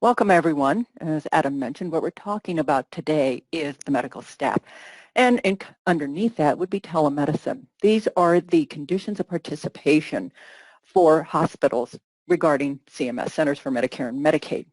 Welcome everyone. As Adam mentioned, what we're talking about today is the medical staff. And underneath that would be telemedicine. These are the conditions of participation for hospitals regarding CMS, Centers for Medicare and Medicaid.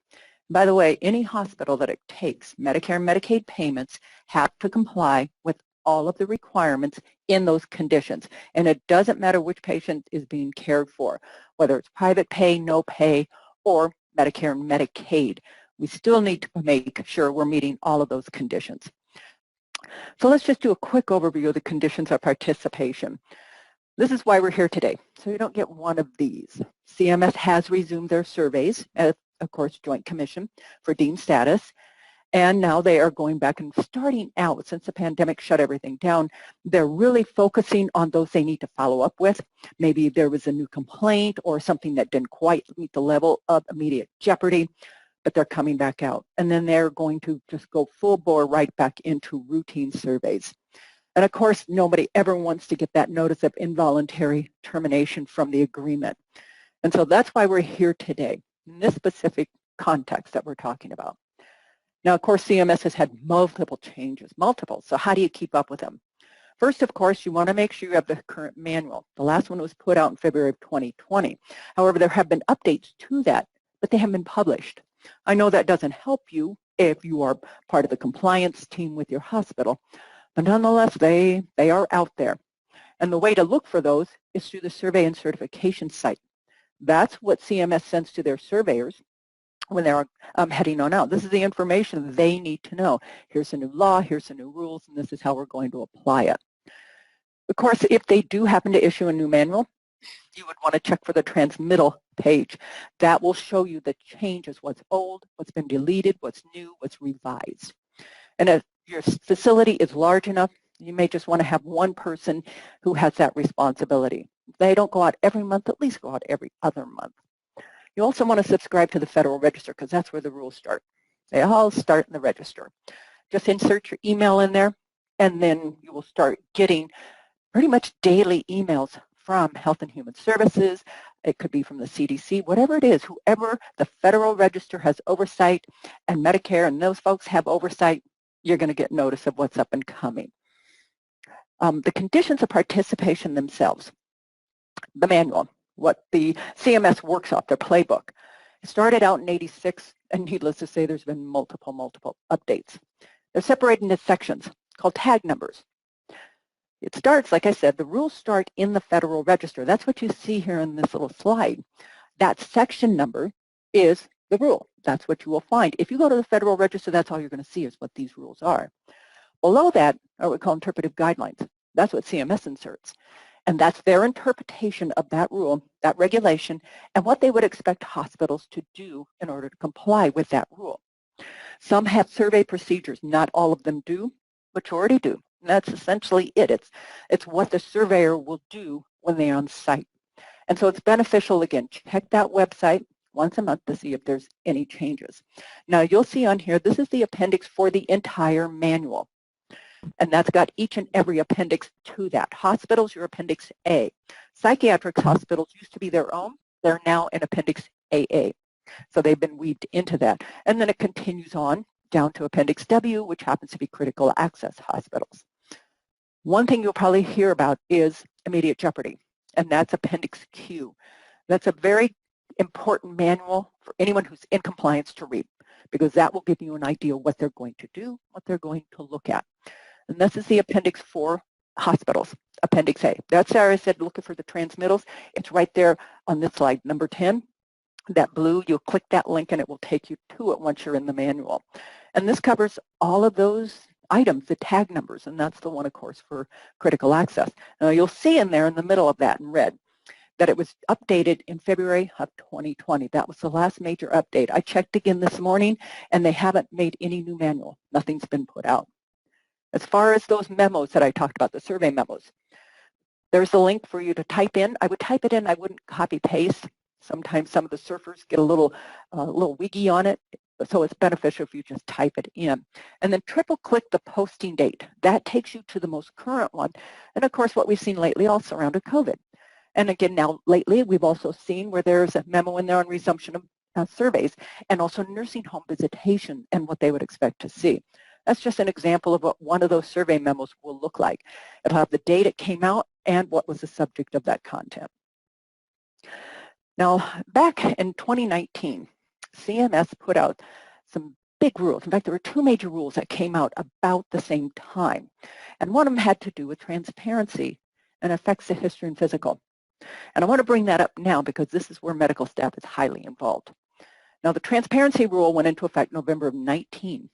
By the way, any hospital that takes Medicare and Medicaid payments have to comply with all of the requirements in those conditions. And it doesn't matter which patient is being cared for, whether it's private pay, no pay, or Medicare and Medicaid. We still need to make sure we're meeting all of those conditions. So let's just do a quick overview of the conditions of participation. This is why we're here today. So you don't get one of these. CMS has resumed their surveys as, of course, Joint Commission for deemed status. And now they are going back and starting out, since the pandemic shut everything down, they're really focusing on those they need to follow up with. Maybe there was a new complaint or something that didn't quite meet the level of immediate jeopardy, but they're coming back out. And then they're going to just go full bore right back into routine surveys. And of course, nobody ever wants to get that notice of involuntary termination from the agreement. And so that's why we're here today, in this specific context that we're talking about. Now, of course, CMS has had multiple changes, so how do you keep up with them? First, of course, you want to make sure you have the current manual. The last one was put out in February of 2020. However, there have been updates to that, but they haven't been published. I know that doesn't help you if you are part of the compliance team with your hospital, but nonetheless, they are out there. And the way to look for those is through the survey and certification site. That's what CMS sends to their surveyors when they're heading on out. This is the information they need to know. Here's a new law, here's the new rules, and this is how we're going to apply it. Of course, if they do happen to issue a new manual, you would want to check for the transmittal page. That will show you the changes, what's old, what's been deleted, what's new, what's revised. And if your facility is large enough, you may just want to have one person who has that responsibility. If they don't go out every month, at least go out every other month. You also want to subscribe to the Federal Register because that's where the rules start. They all start in the register. Just insert your email in there, and then you will start getting pretty much daily emails from Health and Human Services. It could be from the CDC, whatever it is, whoever the Federal Register has oversight, and Medicare and those folks have oversight, you're going to get notice of what's up and coming. The conditions of participation themselves, the manual, what the CMS works off, their playbook. It started out in '86, and needless to say, there's been multiple updates. They're separated into sections called tag numbers. It starts, like I said, the rules start in the Federal Register. That's what you see here in this little slide. That section number is the rule. That's what you will find. If you go to the Federal Register, that's all you're going to see is what these rules are. Below that are what we call interpretive guidelines. That's what CMS inserts. And that's their interpretation of that rule, that regulation, and what they would expect hospitals to do in order to comply with that rule. Some have survey procedures. Not all of them do. Majority do. And that's essentially it. It's what the surveyor will do when they're on site. And so it's beneficial, again, check that website once a month to see if there's any changes. Now, you'll see on here, this is the appendix for the entire manual. And that's got each and every appendix to that. Hospitals, your Appendix A. Psychiatric hospitals used to be their own. They're now in Appendix AA. So they've been weaved into that. And then it continues on down to Appendix W, which happens to be critical access hospitals. One thing you'll probably hear about is immediate jeopardy, and that's Appendix Q. That's a very important manual for anyone who's in compliance to read, because that will give you an idea of what they're going to do, what they're going to look at. And this is the appendix for hospitals, Appendix A. That's where I said looking for the transmittals. It's right there on this slide, number 10. That blue, you'll click that link and it will take you to it once you're in the manual. And this covers all of those items, the tag numbers, and that's the one, of course, for critical access. Now, you'll see in there in the middle of that in red that it was updated in February of 2020. That was the last major update. I checked again this morning, and they haven't made any new manual. Nothing's been put out. As far as those memos that I talked about, the survey memos, there's a link for you to type in. I would type it in. I wouldn't copy paste. Sometimes some of the surfers get a little wiggy on it, so it's beneficial if you just type it in. And then triple click the posting date. That takes you to the most current one. And of course, what we've seen lately all surrounded COVID. And again, now lately, we've also seen where there's a memo in there on resumption of surveys, and also nursing home visitation and what they would expect to see. That's just an example of what one of those survey memos will look like. It'll have the date it came out and what was the subject of that content. Now, back in 2019, CMS put out some big rules. In fact, there were two major rules that came out about the same time. And one of them had to do with transparency and affects the history and physical. And I want to bring that up now because this is where medical staff is highly involved. Now, the transparency rule went into effect November of 19.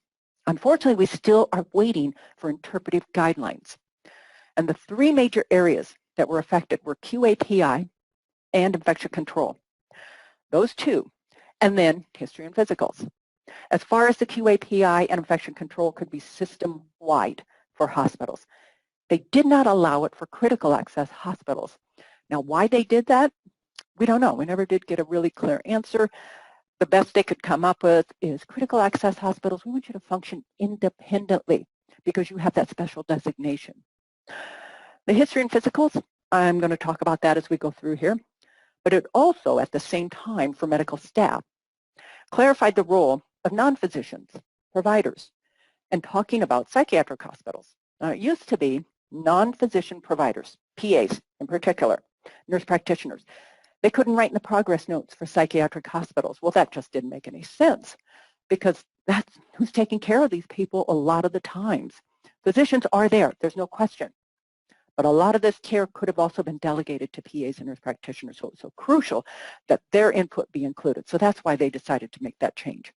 Unfortunately, we still are waiting for interpretive guidelines. And the three major areas that were affected were QAPI and infection control. Those two, and then history and physicals. As far as the QAPI and infection control could be system-wide for hospitals. They did not allow it for critical access hospitals. Now, why they did that, we don't know. We never did get a really clear answer. The best they could come up with is critical access hospitals, we want you to function independently because you have that special designation. The history and physicals, I'm going to talk about that as we go through here, but it also, at the same time for medical staff, clarified the role of non-physicians, providers, and talking about psychiatric hospitals. Now, it used to be non-physician providers, PAs in particular, nurse practitioners. They couldn't write in the progress notes for psychiatric hospitals. Well, that just didn't make any sense because that's who's taking care of these people a lot of the times. Physicians are there, there's no question. But a lot of this care could have also been delegated to PAs and nurse practitioners, so it's so crucial that their input be included. So that's why they decided to make that change.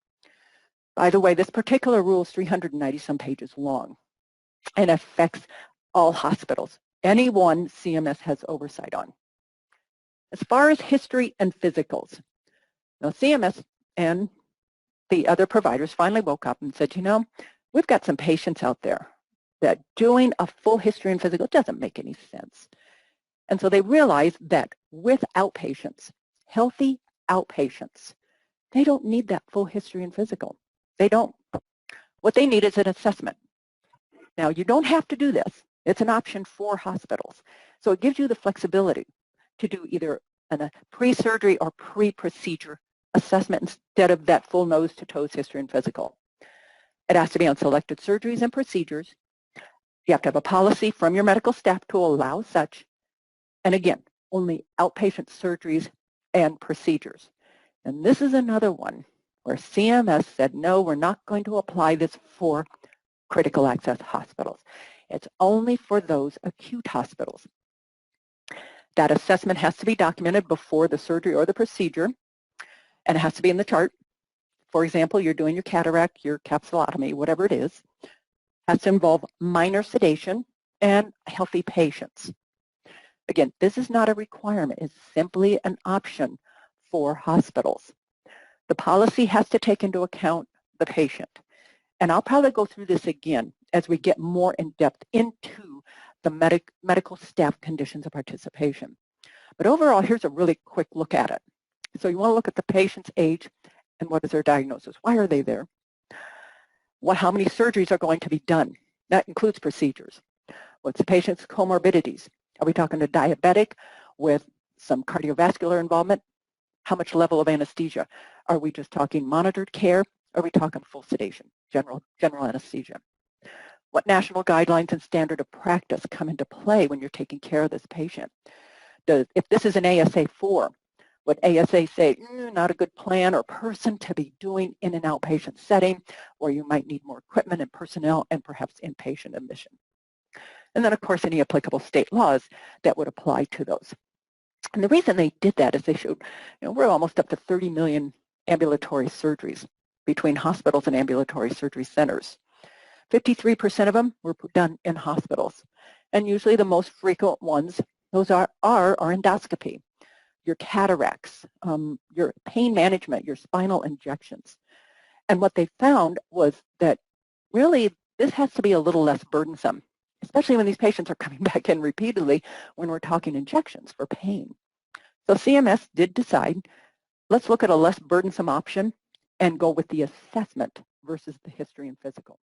By the way, this particular rule is 390-some pages long and affects all hospitals, any one CMS has oversight on. As far as history and physicals, now CMS and the other providers finally woke up and said, you know, we've got some patients out there that doing a full history and physical doesn't make any sense. And so they realized that with outpatients, healthy outpatients, they don't need that full history and physical. They don't. What they need is an assessment. Now, you don't have to do this. It's an option for hospitals. So it gives you the flexibility to do either a pre-surgery or pre-procedure assessment instead of that full nose to toes history and physical. It has to be on selected surgeries and procedures. You have to have a policy from your medical staff to allow such. And again, only outpatient surgeries and procedures. And this is another one where CMS said, no, we're not going to apply this for critical access hospitals. It's only for those acute hospitals. That assessment has to be documented before the surgery or the procedure, and it has to be in the chart. For example, you're doing your cataract, your capsulotomy, whatever it is, has to involve minor sedation and healthy patients. Again, this is not a requirement. It's simply an option for hospitals. The policy has to take into account the patient. And I'll probably go through this again as we get more in depth into the medical staff conditions of participation. But overall, here's a really quick look at it. So you want to look at the patient's age and what is their diagnosis. Why are they there? How many surgeries are going to be done? That includes procedures. What's the patient's comorbidities? Are we talking a diabetic with some cardiovascular involvement? How much level of anesthesia? Are we just talking monitored care? Are we talking full sedation, general anesthesia? What national guidelines and standard of practice come into play when you're taking care of this patient? If this is an ASA4, would ASA say, not a good plan or person to be doing in an outpatient setting, or you might need more equipment and personnel and perhaps inpatient admission? And then, of course, any applicable state laws that would apply to those. And the reason they did that is they showed, we're almost up to 30 million ambulatory surgeries between hospitals and ambulatory surgery centers. 53% of them were done in hospitals. And usually the most frequent ones, those are endoscopy, your cataracts, your pain management, your spinal injections. And what they found was that really this has to be a little less burdensome, especially when these patients are coming back in repeatedly when we're talking injections for pain. So CMS did decide, let's look at a less burdensome option and go with the assessment versus the history and physical.